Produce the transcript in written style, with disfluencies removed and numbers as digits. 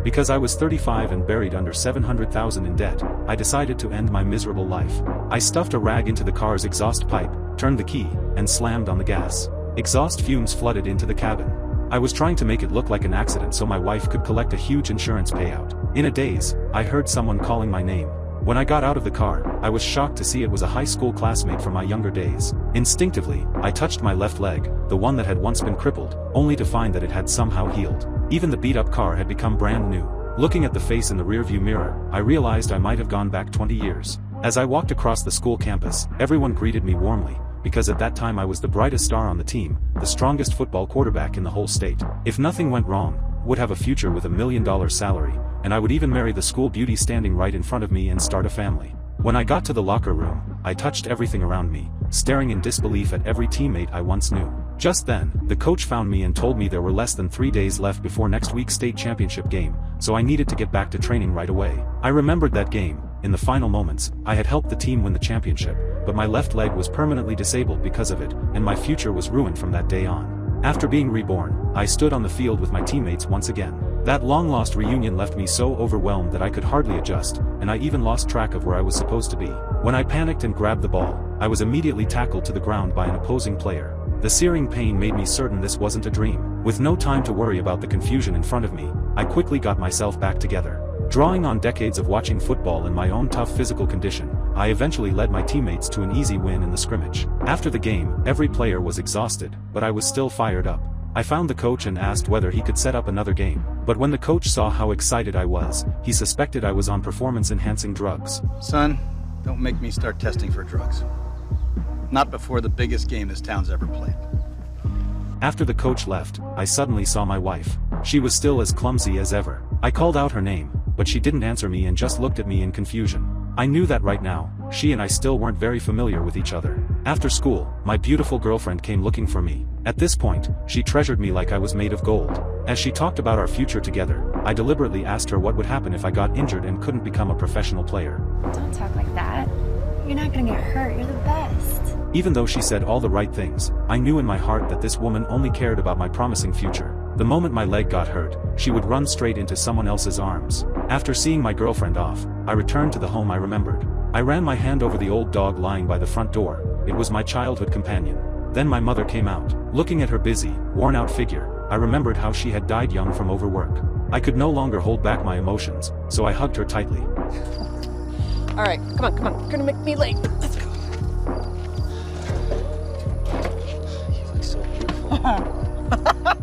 Because I was 35 and buried under $700,000 in debt, I decided to end my miserable life. I stuffed a rag into the car's exhaust pipe, turned the key, and slammed on the gas. Exhaust fumes flooded into the cabin. I was trying to make it look like an accident so my wife could collect a huge insurance payout. In a daze, I heard someone calling my name. When I got out of the car, I was shocked to see it was a high school classmate from my younger days. Instinctively, I touched my left leg, the one that had once been crippled, only to find that it had somehow healed. Even the beat-up car had become brand new. Looking at the face in the rearview mirror, I realized I might have gone back 20 years. As I walked across the school campus, everyone greeted me warmly, because at that time I was the brightest star on the team, the strongest football quarterback in the whole state. If nothing went wrong, would have a future with $1 million salary, and I would even marry the school beauty standing right in front of me and start a family. When I got to the locker room, I touched everything around me, staring in disbelief at every teammate I once knew. Just then, the coach found me and told me there were less than 3 days left before next week's state championship game, so I needed to get back to training right away. I remembered that game. In the final moments, I had helped the team win the championship, but my left leg was permanently disabled because of it, and my future was ruined from that day on. After being reborn, I stood on the field with my teammates once again. That long-lost reunion left me so overwhelmed that I could hardly adjust, and I even lost track of where I was supposed to be. When I panicked and grabbed the ball, I was immediately tackled to the ground by an opposing player. The searing pain made me certain this wasn't a dream. With no time to worry about the confusion in front of me, I quickly got myself back together. Drawing on decades of watching football and my own tough physical condition, I eventually led my teammates to an easy win in the scrimmage. After the game, every player was exhausted, but I was still fired up. I found the coach and asked whether he could set up another game, but when the coach saw how excited I was, he suspected I was on performance-enhancing drugs. Son, don't make me start testing for drugs. Not before the biggest game this town's ever played. After the coach left, I suddenly saw my wife. She was still as clumsy as ever. I called out her name, but she didn't answer me and just looked at me in confusion. I knew that right now, she and I still weren't very familiar with each other. After school, my beautiful girlfriend came looking for me. At this point, she treasured me like I was made of gold. As she talked about our future together, I deliberately asked her what would happen if I got injured and couldn't become a professional player. Don't talk like that. You're not gonna get hurt, you're the best. Even though she said all the right things, I knew in my heart that this woman only cared about my promising future. The moment my leg got hurt, she would run straight into someone else's arms. After seeing my girlfriend off, I returned to the home I remembered. I ran my hand over the old dog lying by the front door. It was my childhood companion. Then my mother came out. Looking at her busy, worn-out figure, I remembered how she had died young from overwork. I could no longer hold back my emotions, so I hugged her tightly. All right, come on. You're gonna make me late. Let's go. You look so beautiful.